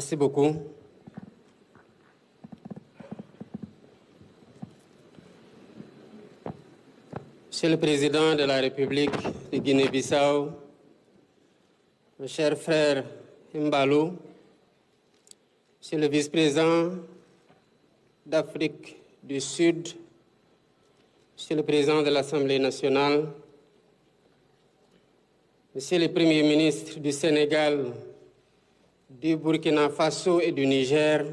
Merci beaucoup. Monsieur le Président de la République de Guinée-Bissau, mes chers frères Mbalo, Monsieur le Vice-président d'Afrique du Sud, Monsieur le Président de l'Assemblée nationale, Monsieur le Premier ministre du Sénégal, du Burkina Faso et du Niger,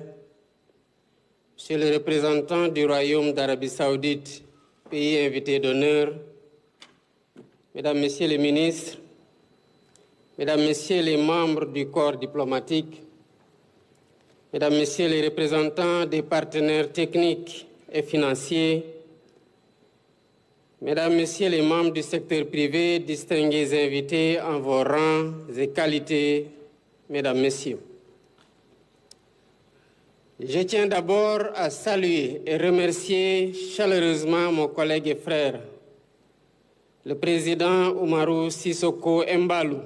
Monsieur le représentant du Royaume d'Arabie Saoudite, pays invité d'honneur, Mesdames, Messieurs les ministres, Mesdames, Messieurs les membres du corps diplomatique, Mesdames, Messieurs les représentants des partenaires techniques et financiers, Mesdames, Messieurs les membres du secteur privé, distingués invités en vos rangs et qualités, Mesdames, Messieurs. Je tiens d'abord à saluer et remercier chaleureusement mon collègue et frère, le président Oumarou Sissoko Embalou,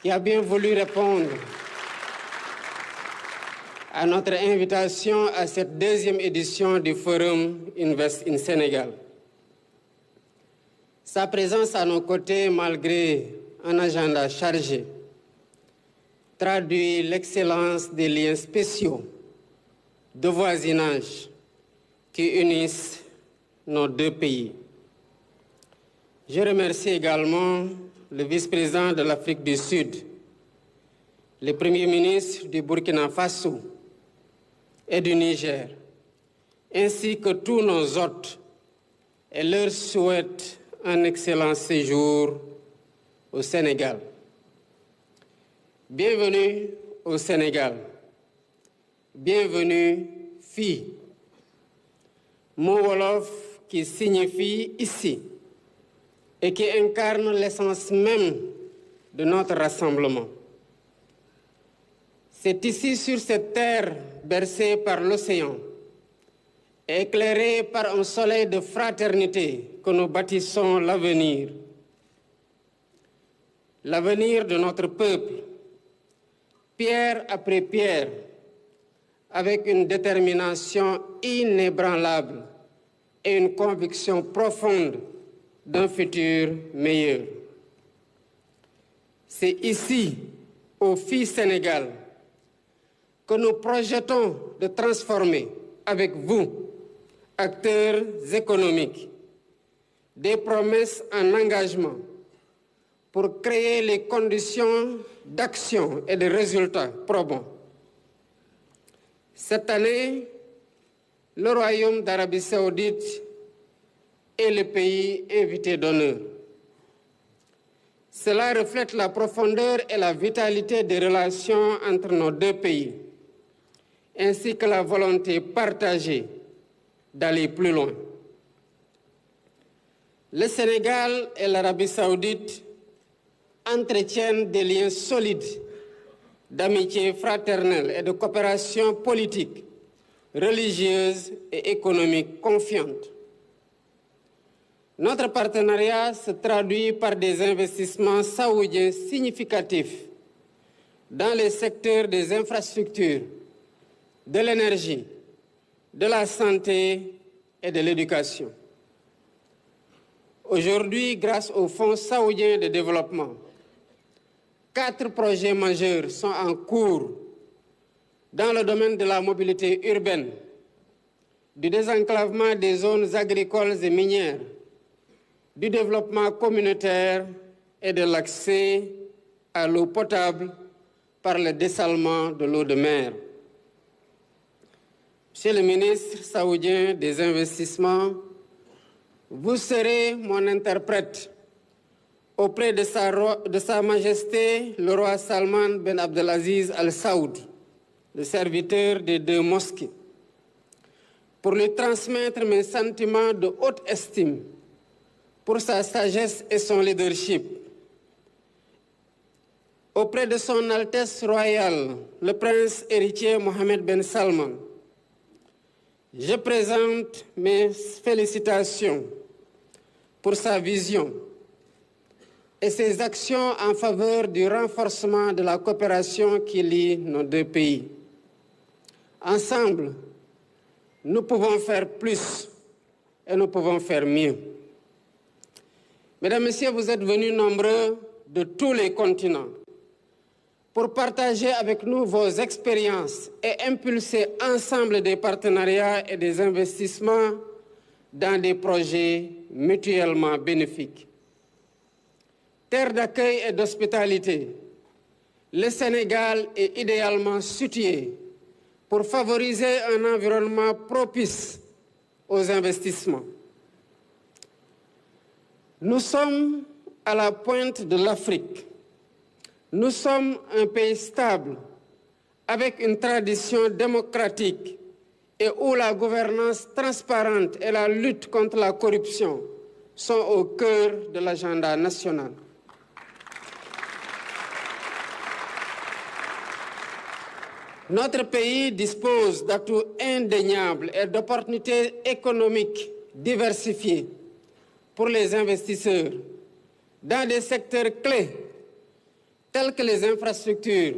qui a bien voulu répondre à notre invitation à cette deuxième édition du Forum Invest in Sénégal. Sa présence à nos côtés, malgré un agenda chargé, traduit l'excellence des liens spéciaux de voisinage qui unissent nos deux pays. Je remercie également le vice-président de l'Afrique du Sud, le premier ministre du Burkina Faso et du Niger, ainsi que tous nos hôtes, et leur souhaite un excellent séjour au Sénégal. Bienvenue au Sénégal. Bienvenue, fille. Mot wolof qui signifie ici et qui incarne l'essence même de notre rassemblement. C'est ici, sur cette terre bercée par l'océan, éclairée par un soleil de fraternité, que nous bâtissons l'avenir. L'avenir de notre peuple, pierre après pierre, avec une détermination inébranlable et une conviction profonde d'un futur meilleur. C'est ici, au FI Sénégal, que nous projetons de transformer avec vous, acteurs économiques, des promesses en engagement pour créer les conditions d'action et de résultats probants. Cette année, le Royaume d'Arabie Saoudite est le pays invité d'honneur. Cela reflète la profondeur et la vitalité des relations entre nos deux pays, ainsi que la volonté partagée d'aller plus loin. Le Sénégal et l'Arabie Saoudite entretiennent des liens solides d'amitié fraternelle et de coopération politique, religieuse et économique confiante. Notre partenariat se traduit par des investissements saoudiens significatifs dans les secteurs des infrastructures, de l'énergie, de la santé et de l'éducation. Aujourd'hui, grâce au Fonds saoudien de développement, 4 projets majeurs sont en cours dans le domaine de la mobilité urbaine, du désenclavement des zones agricoles et minières, du développement communautaire et de l'accès à l'eau potable par le dessalement de l'eau de mer. Monsieur le ministre saoudien des investissements, vous serez mon interprète auprès de Sa Majesté le roi Salman Ben Abdelaziz Al Saoud, le serviteur des 2 mosquées, pour lui transmettre mes sentiments de haute estime pour sa sagesse et son leadership. Auprès de son Altesse royale, le prince héritier Mohammed Ben Salman, je présente mes félicitations pour sa vision, et ses actions en faveur du renforcement de la coopération qui lie nos deux pays. Ensemble, nous pouvons faire plus et nous pouvons faire mieux. Mesdames, Messieurs, vous êtes venus nombreux de tous les continents pour partager avec nous vos expériences et impulser ensemble des partenariats et des investissements dans des projets mutuellement bénéfiques. Terre d'accueil et d'hospitalité, le Sénégal est idéalement situé pour favoriser un environnement propice aux investissements. Nous sommes à la pointe de l'Afrique. Nous sommes un pays stable, avec une tradition démocratique et où la gouvernance transparente et la lutte contre la corruption sont au cœur de l'agenda national. Notre pays dispose d'atouts indéniables et d'opportunités économiques diversifiées pour les investisseurs dans des secteurs clés tels que les infrastructures,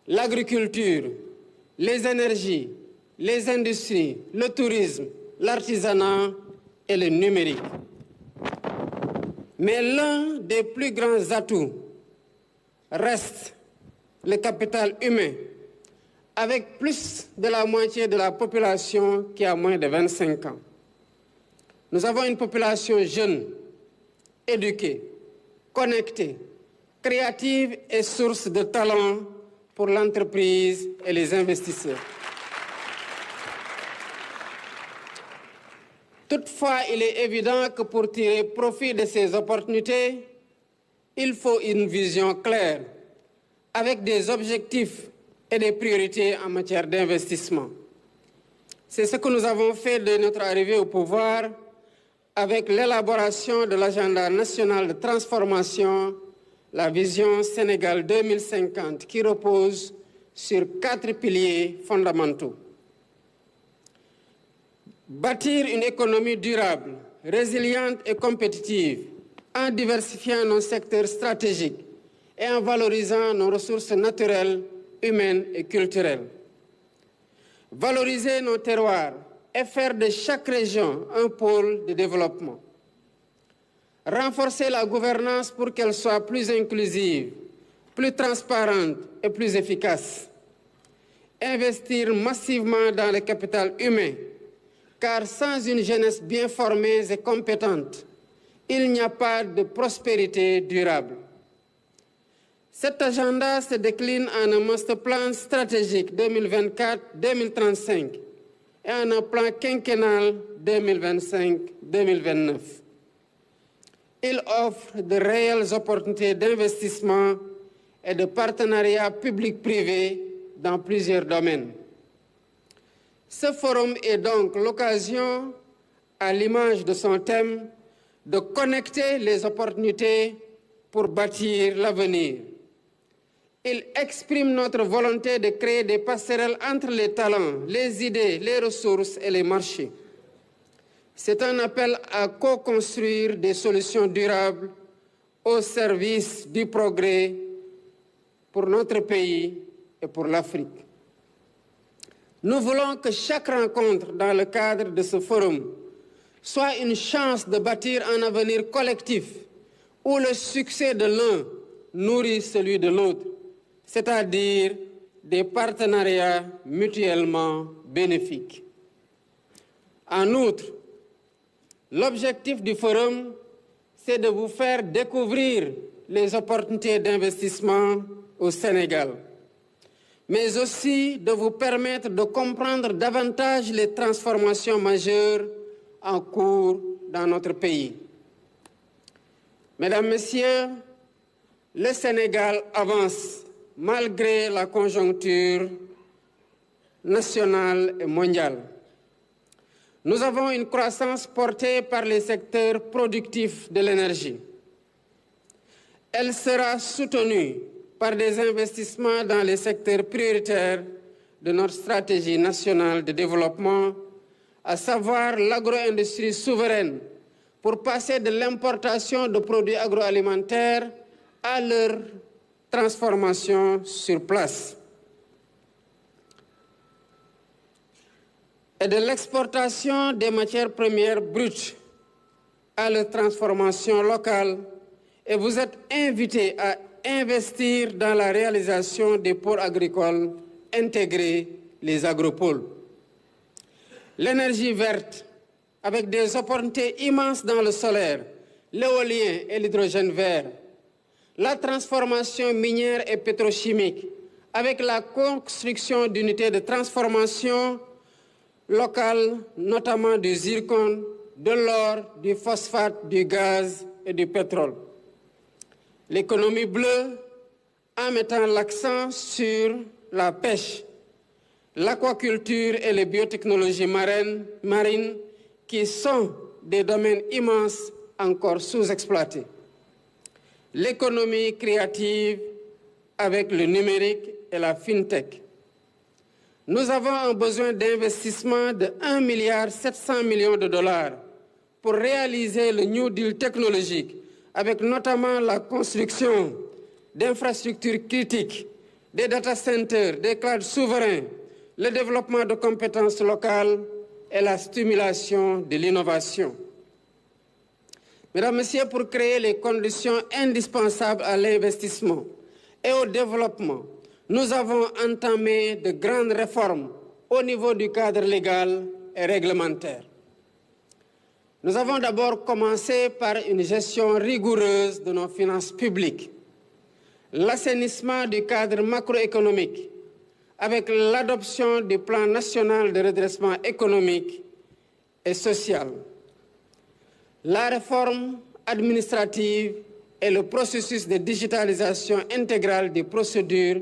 l'agriculture, les énergies, les industries, le tourisme, l'artisanat et le numérique. Mais l'un des plus grands atouts reste le capital humain, avec plus de la moitié de la population qui a moins de 25 ans. Nous avons une population jeune, éduquée, connectée, créative et source de talent pour l'entreprise et les investisseurs. Toutefois, il est évident que pour tirer profit de ces opportunités, il faut une vision claire, avec des objectifs et des priorités en matière d'investissement. C'est ce que nous avons fait de notre arrivée au pouvoir avec l'élaboration de l'agenda national de transformation, la vision Sénégal 2050, qui repose sur 4 piliers fondamentaux. Bâtir une économie durable, résiliente et compétitive, en diversifiant nos secteurs stratégiques et en valorisant nos ressources naturelles, humaines et culturelles. Valoriser nos terroirs et faire de chaque région un pôle de développement. Renforcer la gouvernance pour qu'elle soit plus inclusive, plus transparente et plus efficace. Investir massivement dans le capital humain, car sans une jeunesse bien formée et compétente, il n'y a pas de prospérité durable. Cet agenda se décline en un master plan stratégique 2024-2035 et en un plan quinquennal 2025-2029. Il offre de réelles opportunités d'investissement et de partenariat public-privé dans plusieurs domaines. Ce forum est donc l'occasion, à l'image de son thème, de connecter les opportunités pour bâtir l'avenir. Il exprime notre volonté de créer des passerelles entre les talents, les idées, les ressources et les marchés. C'est un appel à co-construire des solutions durables au service du progrès pour notre pays et pour l'Afrique. Nous voulons que chaque rencontre dans le cadre de ce forum soit une chance de bâtir un avenir collectif où le succès de l'un nourrit celui de l'autre, c'est-à-dire des partenariats mutuellement bénéfiques. En outre, l'objectif du forum, c'est de vous faire découvrir les opportunités d'investissement au Sénégal, mais aussi de vous permettre de comprendre davantage les transformations majeures en cours dans notre pays. Mesdames, Messieurs, le Sénégal avance malgré la conjoncture nationale et mondiale. Nous avons une croissance portée par les secteurs productifs de l'énergie. Elle sera soutenue par des investissements dans les secteurs prioritaires de notre stratégie nationale de développement, à savoir l'agro-industrie souveraine, pour passer de l'importation de produits agroalimentaires à leur transformation sur place. Et de l'exportation des matières premières brutes à leur transformation locale, et vous êtes invités à investir dans la réalisation des pôles agricoles intégrés, les agropoles. L'énergie verte, avec des opportunités immenses dans le solaire, l'éolien et l'hydrogène vert, la transformation minière et pétrochimique, avec la construction d'unités de transformation locales, notamment du zircon, de l'or, du phosphate, du gaz et du pétrole. L'économie bleue, en mettant l'accent sur la pêche, l'aquaculture et les biotechnologies marines qui sont des domaines immenses encore sous-exploités. L'économie créative avec le numérique et la fintech. Nous avons un besoin d'investissement de 1,7 milliard de dollars pour réaliser le New Deal technologique, avec notamment la construction d'infrastructures critiques, des data centers, des clouds souverains, le développement de compétences locales et la stimulation de l'innovation. Mesdames, Messieurs, pour créer les conditions indispensables à l'investissement et au développement, nous avons entamé de grandes réformes au niveau du cadre légal et réglementaire. Nous avons d'abord commencé par une gestion rigoureuse de nos finances publiques, l'assainissement du cadre macroéconomique, avec l'adoption du plan national de redressement économique et social, la réforme administrative et le processus de digitalisation intégrale des procédures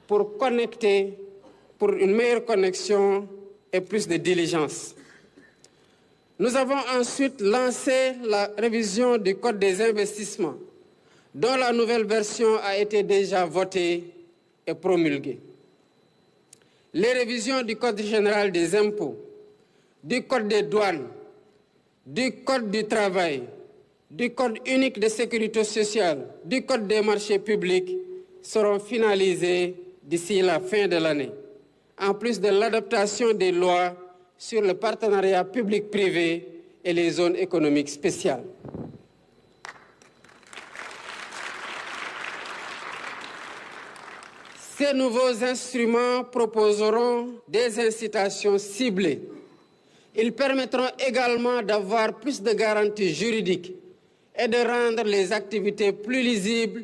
pour une meilleure connexion et plus de diligence. Nous avons ensuite lancé la révision du Code des investissements, dont la nouvelle version a été déjà votée et promulguée. Les révisions du Code général des impôts, du Code des douanes, du Code du travail, du Code unique de sécurité sociale, du Code des marchés publics seront finalisées d'ici la fin de l'année, en plus de l'adaptation des lois sur le partenariat public-privé et les zones économiques spéciales. Ces nouveaux instruments proposeront des incitations ciblées. Ils permettront également d'avoir plus de garanties juridiques et de rendre les activités plus lisibles,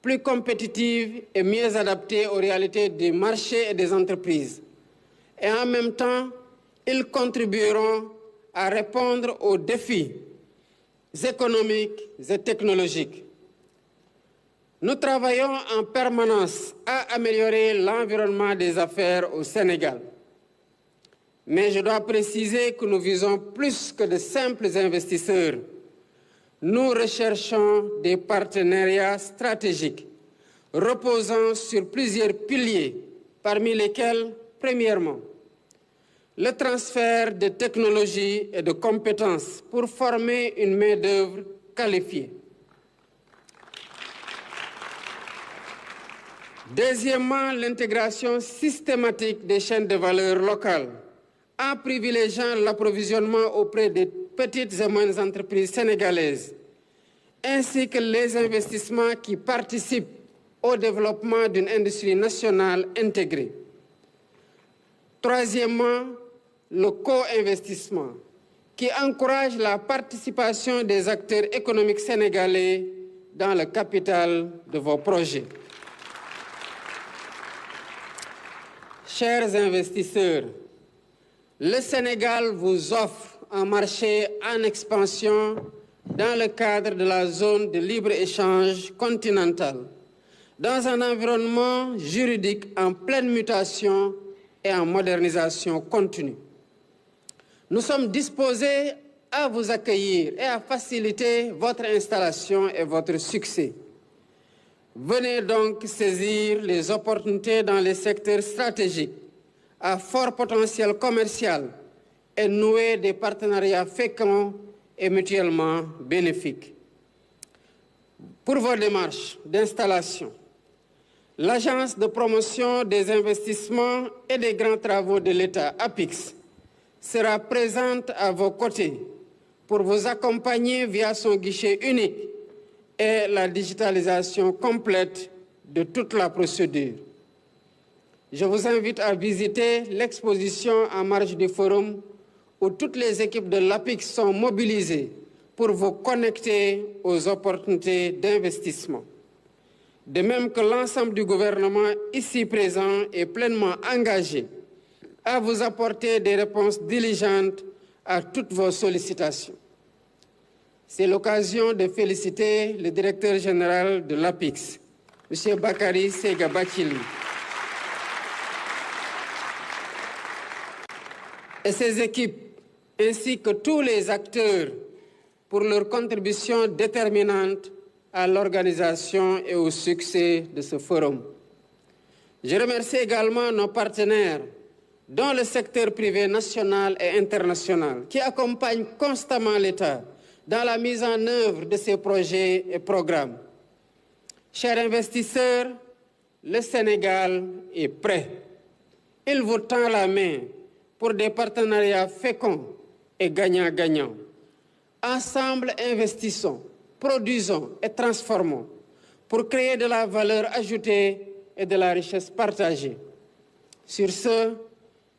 plus compétitives et mieux adaptées aux réalités des marchés et des entreprises. Et en même temps, ils contribueront à répondre aux défis économiques et technologiques. Nous travaillons en permanence à améliorer l'environnement des affaires au Sénégal. Mais je dois préciser que nous visons plus que de simples investisseurs. Nous recherchons des partenariats stratégiques reposant sur plusieurs piliers, parmi lesquels, premièrement, le transfert de technologies et de compétences pour former une main-d'œuvre qualifiée. Deuxièmement, l'intégration systématique des chaînes de valeur locales, en privilégiant l'approvisionnement auprès des petites et moyennes entreprises sénégalaises, ainsi que les investissements qui participent au développement d'une industrie nationale intégrée. Troisièmement, le co-investissement, qui encourage la participation des acteurs économiques sénégalais dans le capital de vos projets. Chers investisseurs, le Sénégal vous offre un marché en expansion dans le cadre de la zone de libre-échange continentale, dans un environnement juridique en pleine mutation et en modernisation continue. Nous sommes disposés à vous accueillir et à faciliter votre installation et votre succès. Venez donc saisir les opportunités dans les secteurs stratégiques à fort potentiel commercial et nouer des partenariats féconds et mutuellement bénéfiques. Pour vos démarches d'installation, l'Agence de promotion des investissements et des grands travaux de l'État, APIX, sera présente à vos côtés pour vous accompagner via son guichet unique et la digitalisation complète de toute la procédure. Je vous invite à visiter l'exposition en marge du forum où toutes les équipes de l'APIX sont mobilisées pour vous connecter aux opportunités d'investissement. De même que l'ensemble du gouvernement ici présent est pleinement engagé à vous apporter des réponses diligentes à toutes vos sollicitations. C'est l'occasion de féliciter le directeur général de l'APIX, M. Bakary Sega Bathily, et ses équipes, ainsi que tous les acteurs pour leur contribution déterminante à l'organisation et au succès de ce forum. Je remercie également nos partenaires dans le secteur privé national et international qui accompagnent constamment l'État dans la mise en œuvre de ces projets et programmes. Chers investisseurs, le Sénégal est prêt. Il vous tend la main pour des partenariats féconds et gagnant-gagnant. Ensemble, investissons, produisons et transformons pour créer de la valeur ajoutée et de la richesse partagée. Sur ce,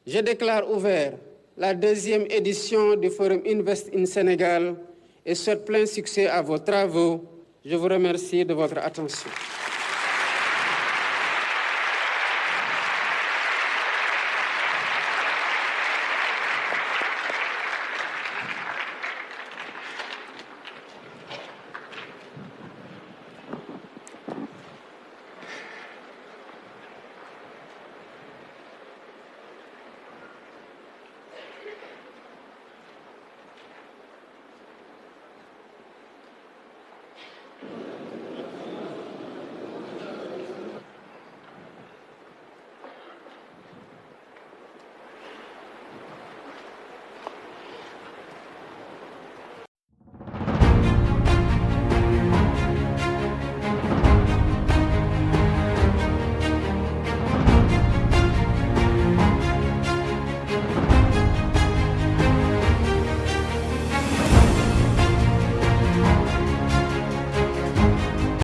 je déclare ouvert la 2e édition du Forum Invest in Sénégal et souhaite plein succès à vos travaux. Je vous remercie de votre attention.